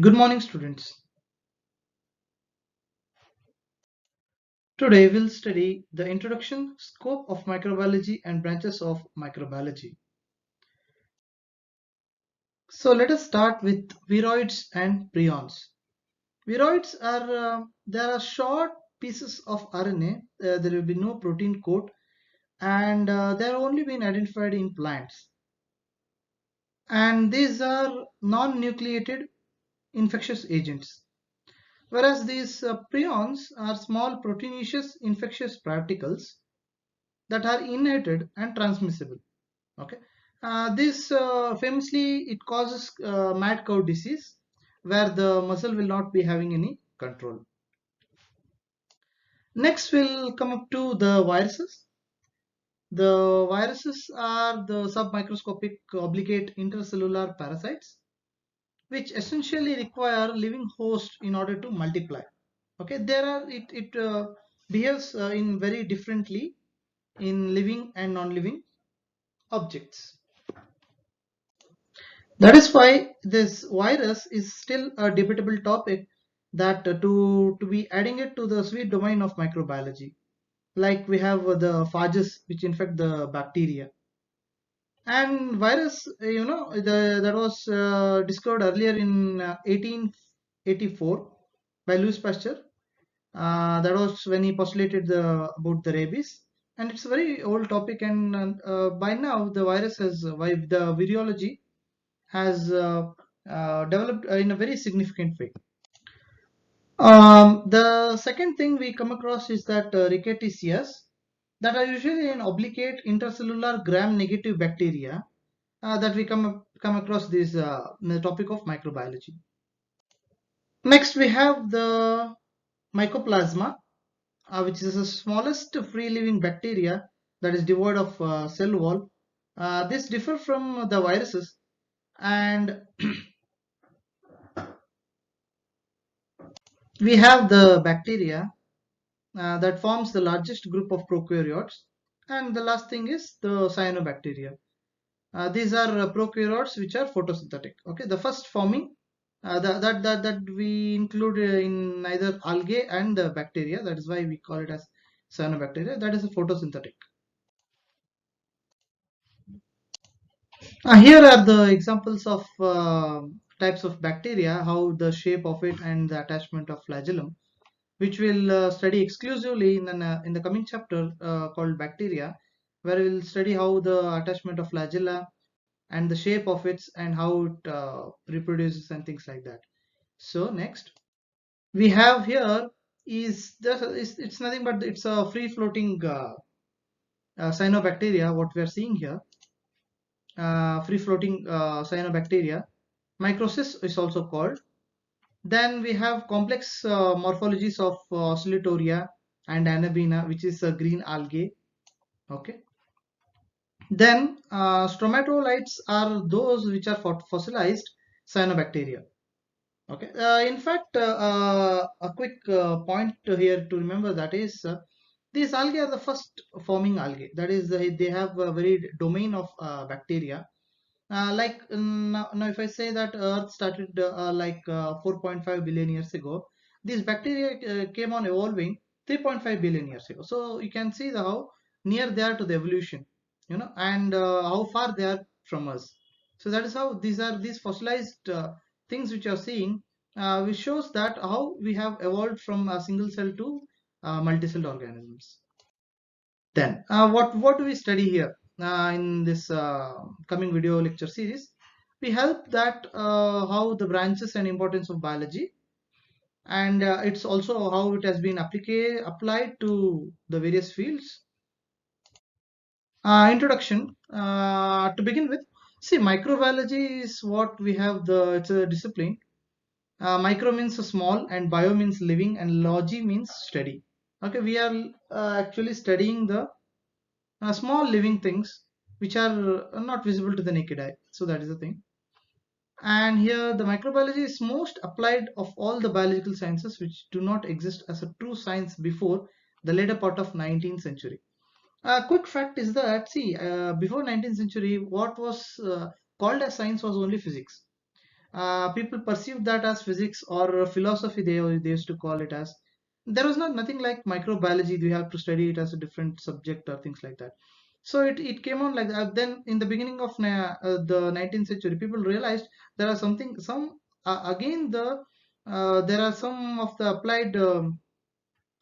Good morning, students. Today we'll study the introduction, scope of microbiology and branches of microbiology. So let us start with viroids and prions. Viroids are there are short pieces of RNA. There will be no protein coat, and they are only been identified in plants. And these are non-nucleated infectious agents. Whereas these prions are small proteinaceous infectious particles that are inherited and transmissible. Okay, this famously it causes mad cow disease, where the muscle will not be having any control. Next, we'll come up to the viruses. The viruses are the submicroscopic obligate intercellular parasites, which essentially require living host in order to multiply. Okay, there are it behaves in very differently in living and non-living objects. That is why this virus is still a debatable topic that to be adding it to the sweet domain of microbiology. Like we have the phages which infect the bacteria. And virus, that was discovered earlier in 1884 by Louis Pasteur. That was when he postulated about the rabies. And it's a very old topic, and by now the virus has, the virology has developed in a very significant way. The second thing we come across is that rickettsia that are usually an obligate intercellular gram-negative bacteria that we come across this in the topic of microbiology. Next, we have the mycoplasma, which is the smallest free-living bacteria that is devoid of cell wall. This differs from the viruses, and we have the bacteria that forms the largest group of prokaryotes. And the last thing is the cyanobacteria. These are prokaryotes which are photosynthetic. Okay, the first forming that we include in neither algae and the bacteria. That is why we call it as cyanobacteria. That is a photosynthetic. Here are the examples of types of bacteria, how the shape of it and the attachment of flagellum, which we'll study exclusively in the coming chapter called bacteria, where we'll study how the attachment of flagella and the shape of it and how it reproduces and things like that. So next we have here is just it's nothing but it's a free floating cyanobacteria. What we are seeing here, free floating cyanobacteria, microcyst is also called. Then we have complex morphologies of Oscillatoria and Anabina, which is a green algae. Okay. Then stromatolites are those which are fossilized cyanobacteria. Okay. In fact, a quick point here to remember that is these algae are the first forming algae. That is, they have a very domain of bacteria. Now, if I say that Earth started 4.5 billion years ago, these bacteria came on evolving 3.5 billion years ago. So you can see how near they are to the evolution, and how far they are from us. So that is how these fossilized things which you are seeing, which shows that how we have evolved from a single cell to multi-celled organisms. Then, what do we study here in this coming video lecture series? We help that how the branches and importance of biology, and it's also how it has been applied to the various fields. Introduction. To begin with, see, microbiology is what we have. It's a discipline. Micro means small, and bio means living, and logy means study. Okay, we are actually studying the small living things which are not visible to the naked eye. So that is the thing. And here the microbiology is most applied of all the biological sciences which do not exist as a true science before the later part of 19th century. A quick fact is that, see, before 19th century, what was called as science was only physics. People perceived that as physics or philosophy, they used to call it as. There was not nothing like microbiology, we have to study it as a different subject or things like that. So it came on like that. Then in the beginning of the 19th century, people realized there are something, some again there are some of the applied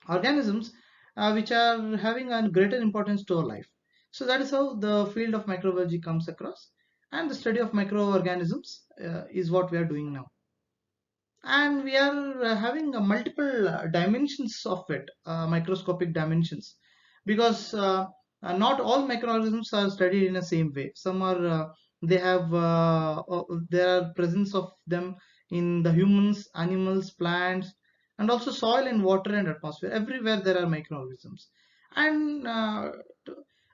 organisms which are having a greater importance to our life. So that is how the field of microbiology comes across, and the study of microorganisms is what we are doing now. And we are having multiple dimensions of it, microscopic dimensions, because not all microorganisms are studied in the same way. Some are they have there are presence of them in the humans, animals, plants, and also soil and water and atmosphere. Everywhere there are microorganisms. And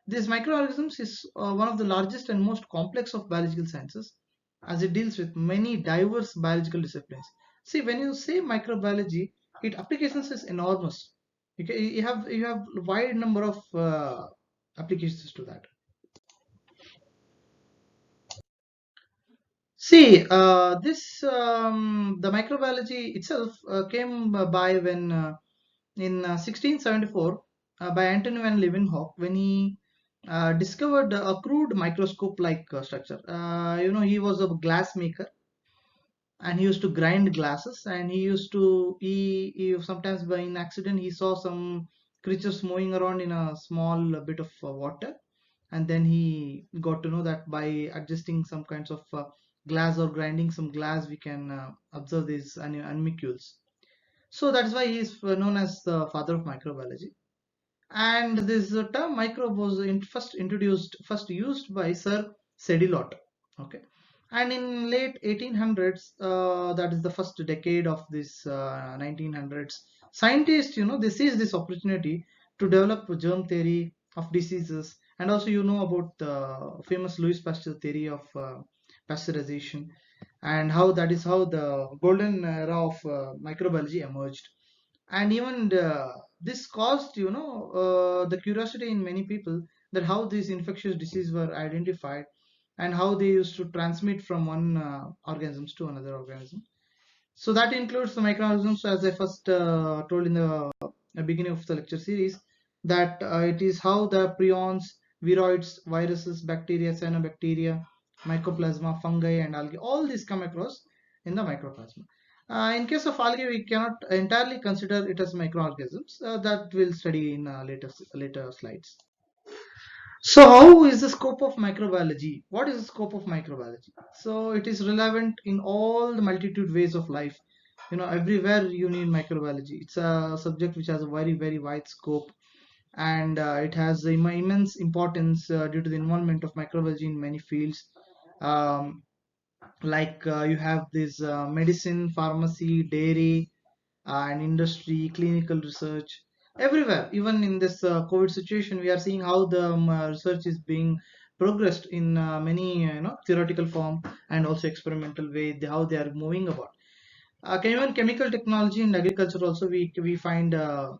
these microorganisms is one of the largest and most complex of biological sciences, as it deals with many diverse biological disciplines. See, when you say microbiology, its applications is enormous. You have wide number of applications to that. See, this the microbiology itself came by when in 1674 by Anthony van Leeuwenhoek, when he discovered a crude microscope-like structure. He was a glass maker, and he used to grind glasses, and he sometimes by an accident he saw some creatures moving around in a small bit of water, and then he got to know that by adjusting some kinds of glass or grinding some glass, we can observe these animalcules. So that's why he is known as the father of microbiology. And this term microbe was first used by Sir Sedilot. Okay, and in late 1800s, that is the first decade of this 1900s, scientists, they seized this opportunity to develop a germ theory of diseases, and also about the famous Louis Pasteur theory of pasteurization, and how that is how the golden era of microbiology emerged. And even this caused the curiosity in many people, that how these infectious diseases were identified, and how they used to transmit from one organisms to another organism. So that includes the microorganisms, as I first told in the beginning of the lecture series, that it is how the prions, viroids, viruses, bacteria, cyanobacteria, mycoplasma, fungi, and algae, all these come across in the microplasma. In case of algae, we cannot entirely consider it as microorganisms. That we'll study in later slides. So, how is the scope of microbiology? What is the scope of microbiology? So, it is relevant in all the multitude ways of life. Everywhere you need microbiology. It's a subject which has a very, very wide scope, and it has immense importance due to the involvement of microbiology in many fields. Um, like you have this medicine, pharmacy, dairy, and industry, clinical research, everywhere. Even in this COVID situation, we are seeing how the research is being progressed in many theoretical form and also experimental way. How they are moving about. Even chemical technology and agriculture also, we find a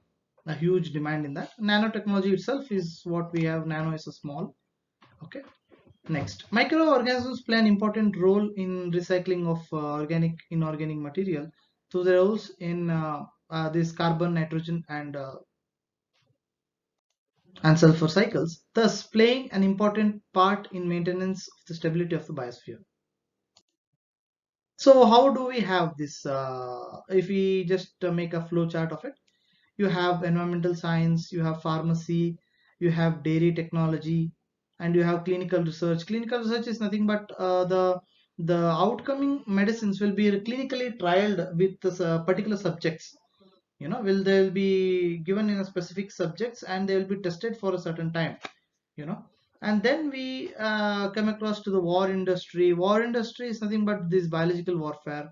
huge demand in that. Nanotechnology itself is what we have. Nano is a small. Okay. Next, microorganisms play an important role in recycling of organic, inorganic material through their roles in this carbon, nitrogen, and sulfur cycles, thus playing an important part in maintenance of the stability of the biosphere. So, how do we have this? If we just make a flow chart of it, you have environmental science, you have pharmacy, you have dairy technology, and you have clinical research. Clinical research is nothing but the outcoming medicines will be clinically trialed with this, particular subjects. Will they'll be given in a specific subjects, and they will be tested for a certain time. you know and then we come across to the war industry is nothing but this biological warfare.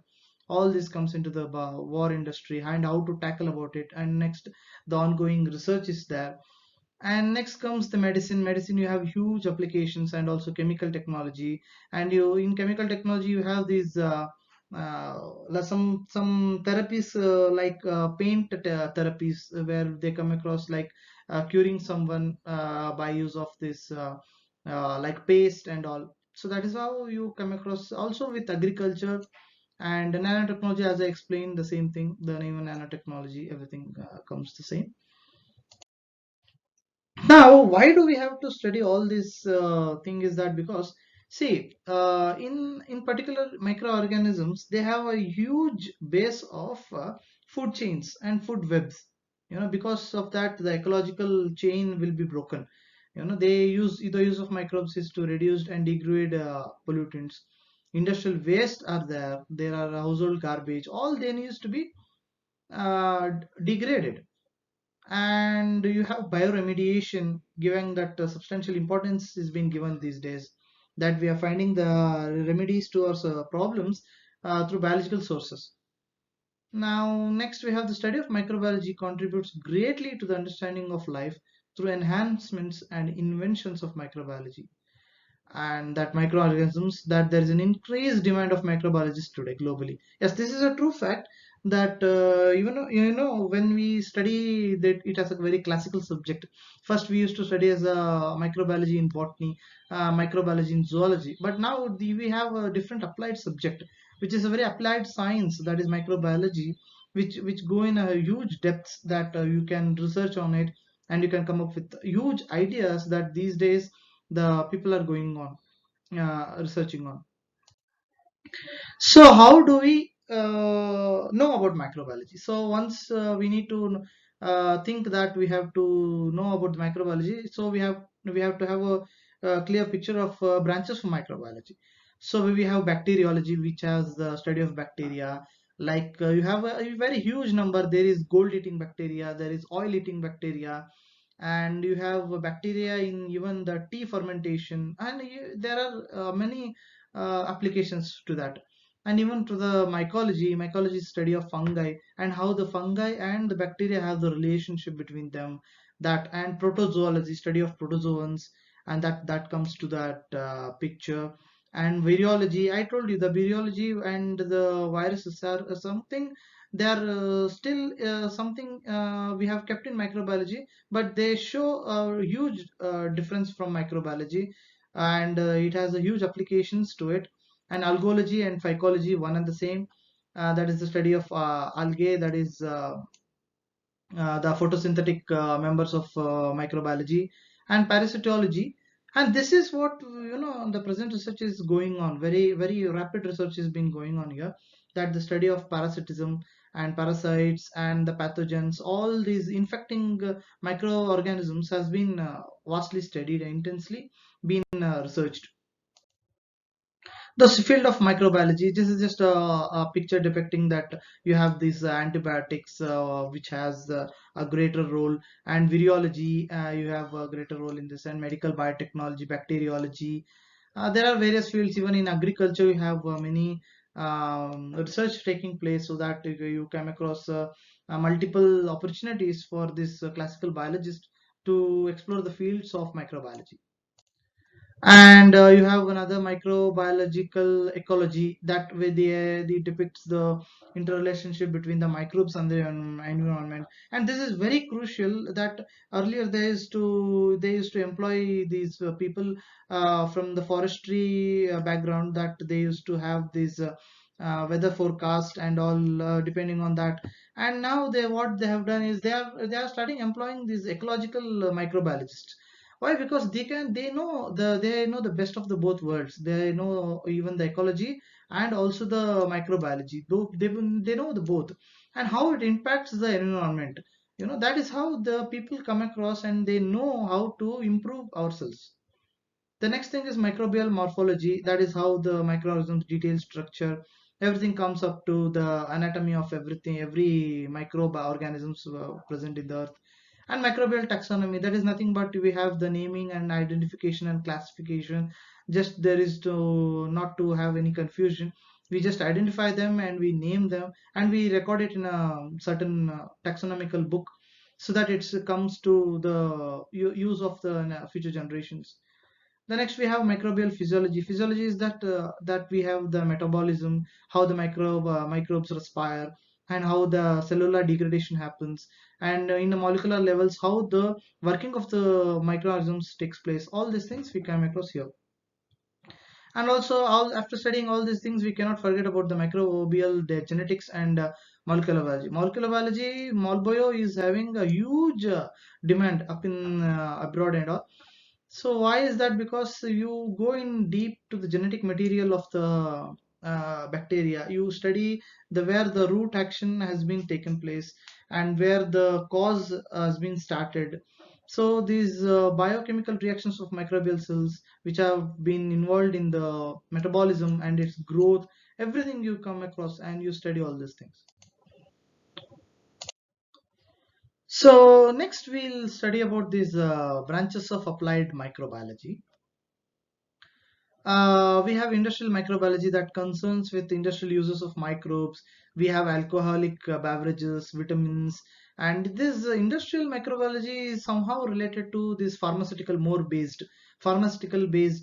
All this comes into the war industry, and how to tackle about it. And next, the ongoing research is there. And next comes the medicine. You have huge applications, and also chemical technology. And you in chemical technology, you have these some therapies, like therapies, where they come across, like curing someone by use of this like paste and all. So that is how you come across. Also with agriculture, And the nanotechnology, as I explained, the same thing, the name of nanotechnology, everything comes the same. Now, why do we have to study all this thing is that because, see, in particular microorganisms, they have a huge base of food chains and food webs. Because of that, the ecological chain will be broken. They use the use of microbes is to reduce and degrade pollutants. Industrial waste are there. There are household garbage. All they needs to be degraded. And you have bioremediation, given that substantial importance is being given these days, that we are finding the remedies to our problems through biological sources. Now, next we have the study of microbiology contributes greatly to the understanding of life through enhancements and inventions of microbiology, and that microorganisms, that there is an increased demand of microbiologists today globally. Yes, this is a true fact, that when we study that it as a very classical subject. First we used to study as a microbiology in botany, microbiology in zoology, but now we have a different applied subject, which is a very applied science, that is microbiology, which go in a huge depths, that you can research on it, and you can come up with huge ideas that these days the people are going on researching on. So how do we know about microbiology? So once we need to think that we have to know about the microbiology, so we have to have a clear picture of branches for microbiology. So we have bacteriology, which has the study of bacteria. Like you have a very huge number. There is gold-eating bacteria, there is oil-eating bacteria, and you have bacteria in even the tea fermentation, and there are many applications to that. And even to the mycology is study of fungi, and how the fungi and the bacteria have the relationship between them. That, and protozoology, study of protozoans, and that comes to that picture. And virology, I told you, the virology and the viruses are something, they are still something we have kept in microbiology, but they show a huge difference from microbiology, and it has a huge applications to it. And algology and phycology, one and the same. That is the study of algae, that is the photosynthetic members of microbiology. And parasitology, and this is what the present research is going on, very very rapid research is being going on here, that the study of parasitism and parasites and the pathogens, all these infecting microorganisms has been vastly studied and intensely been researched. The field of microbiology, this is just a picture depicting that you have these antibiotics, which has a greater role. And virology, you have a greater role in this, and medical biotechnology, bacteriology. There are various fields. Even in agriculture you have many research taking place, so that you come across multiple opportunities for this classical biologist to explore the fields of microbiology. And you have another microbiological ecology, that way they depicts the interrelationship between the microbes and the environment. And this is very crucial, that earlier they used to employ these people from the forestry background, that they used to have this weather forecast and all, depending on that. And now what they have done is they are starting employing these ecological microbiologists. Why? Because they know the best of the both worlds. They know even the ecology and also the microbiology. Though they know the both, and how it impacts the environment. That is how the people come across, and they know how to improve ourselves. The next thing is microbial morphology. That is how the microorganisms detailed structure. Everything comes up to the anatomy of everything, every microorganisms present in the earth. And microbial taxonomy, that is nothing but we have the naming and identification and classification. Just there is to not to have any confusion. We just identify them and we name them, and we record it in a certain taxonomical book, so that it comes to the use of the future generations. The next we have microbial physiology. Physiology is that we have the metabolism, how the microbes respire, and how the cellular degradation happens, and in the molecular levels, how the working of the microorganisms takes place. All these things we come across here. And also, after studying all these things, we cannot forget about the microbial, the genetics, and molecular biology. Molecular biology, Molboyo is having a huge demand up in abroad and all. So why is that? Because you go in deep to the genetic material of the bacteria. You study the where the root action has been taken place and where the cause has been started. So these biochemical reactions of microbial cells, which have been involved in the metabolism and its growth, everything you come across and you study all these things. So next we'll study about these branches of applied microbiology. We have industrial microbiology that concerns with industrial uses of microbes. We have alcoholic beverages, vitamins, and this industrial microbiology is somehow related to this pharmaceutical based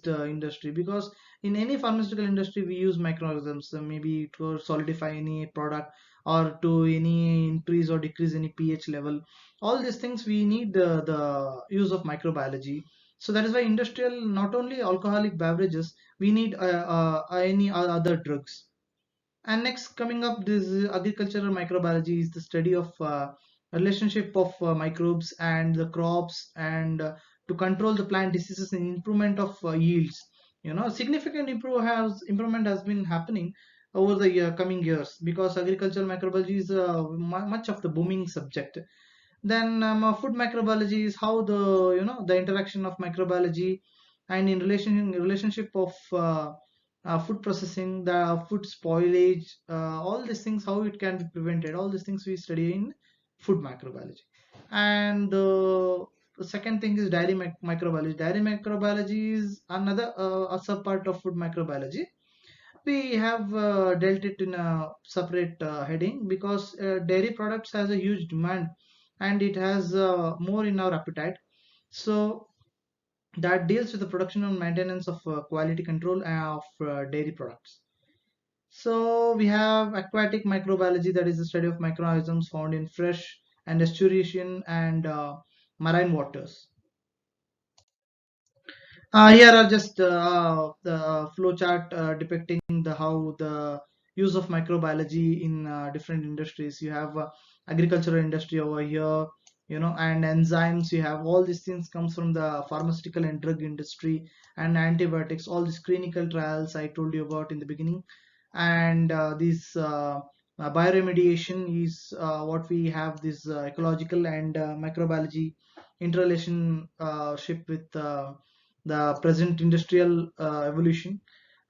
industry, because in any pharmaceutical industry we use microorganisms, maybe to solidify any product or to any increase or decrease any pH level. All these things we need the use of microbiology. So that is why industrial, not only alcoholic beverages, we need any other drugs. And next coming up, this agricultural microbiology is the study of relationship of microbes and the crops, and to control the plant diseases and improvement of yields. Significant improvement has been happening over the coming years, because agricultural microbiology is much of the booming subject. Then food microbiology is how the interaction of microbiology and in relationship of food processing, the food spoilage, all these things, how it can be prevented. All these things we study in food microbiology. And the second thing is dairy microbiology. Dairy microbiology is another a sub part of food microbiology. We have dealt it in a separate heading, because dairy products has a huge demand and it has more in our appetite. So that deals with the production and maintenance of quality control of dairy products. So we have aquatic microbiology, that is the study of microorganisms found in fresh and estuarine and marine waters. Here are just the flow chart depicting the how the use of microbiology in different industries. You have agricultural industry over here, and enzymes. You have all these things comes from the pharmaceutical and drug industry, and antibiotics. All these clinical trials I told you about in the beginning, and this bioremediation is what we have, this ecological and microbiology interrelationship with the present industrial evolution.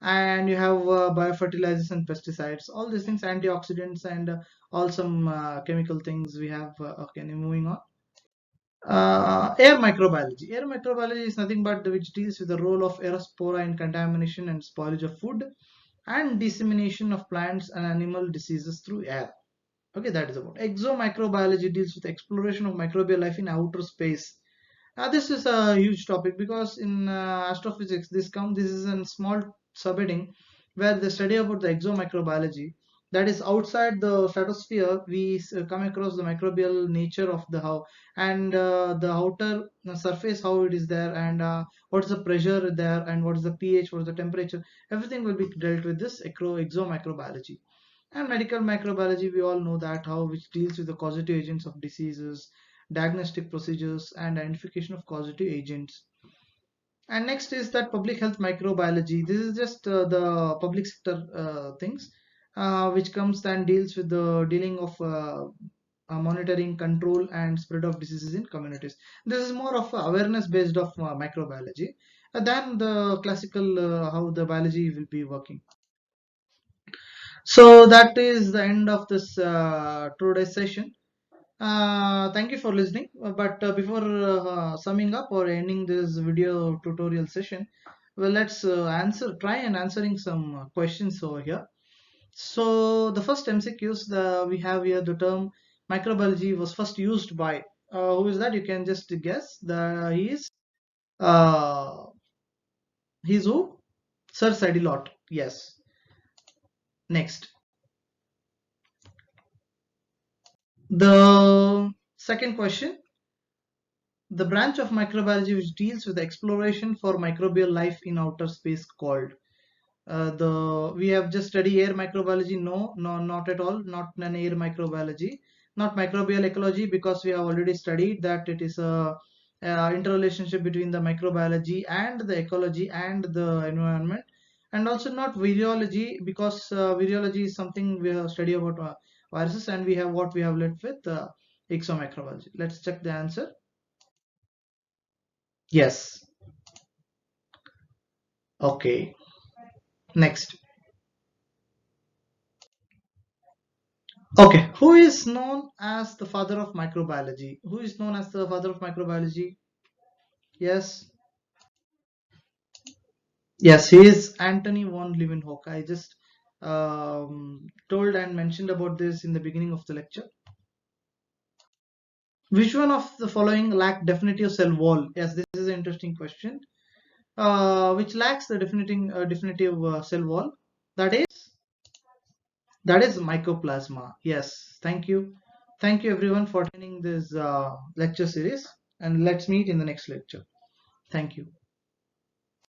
And you have biofertilizers and pesticides, all these things, antioxidants, and all some chemical things we have. Okay, moving on. Air microbiology is nothing but which deals with the role of aerospora in contamination and spoilage of food and dissemination of plants and animal diseases through air. Okay, that is about. Exomicrobiology deals with exploration of microbial life in outer space. This is a huge topic, because in astrophysics, this is a small subheading where they study about the exomicrobiology. That is outside the stratosphere, we come across the microbial nature of the how, and the outer surface, how it is there, and what is the pressure there, and what is the pH, what is the temperature. Everything will be dealt with this exomicrobiology. And medical microbiology, we all know that how, which deals with the causative agents of diseases, diagnostic procedures, and identification of causative agents. And next is that public health microbiology. This is just the public sector things, which comes and deals with the dealing of monitoring, control, and spread of diseases in communities. This is more of awareness based of microbiology than the classical how the biology will be working. So that is the end of this today's session. Thank you for listening. But before summing up or ending this video tutorial session, well, let's try and answering some questions over here. So the first MCQs we have here, the term microbiology was first used by who is that? You can just guess. Uh, he's who? Sir Sadilot. Yes. Next, the second question. The branch of microbiology which deals with the exploration for microbial life in outer space called. We have just studied air microbiology. No, no, not at all. Not an air microbiology, not microbial ecology, because we have already studied that it is a interrelationship between the microbiology and the ecology and the environment. And also not virology, because virology is something we have studied about viruses, and we have what we have left with exomicrobiology. Let's check the answer. Yes. Okay. Next. Okay, who is known as the father of microbiology? Who is known as the father of microbiology? Yes, yes, he is Anthony von Leeuwenhoek. I just told and mentioned about this in the beginning of the lecture. Which one of the following lack definitive cell wall? Yes, this is an interesting question. Which lacks the definitive cell wall? That is that is mycoplasma. Yes, thank you everyone for attending this lecture series, and let's meet in the next lecture. Thank you.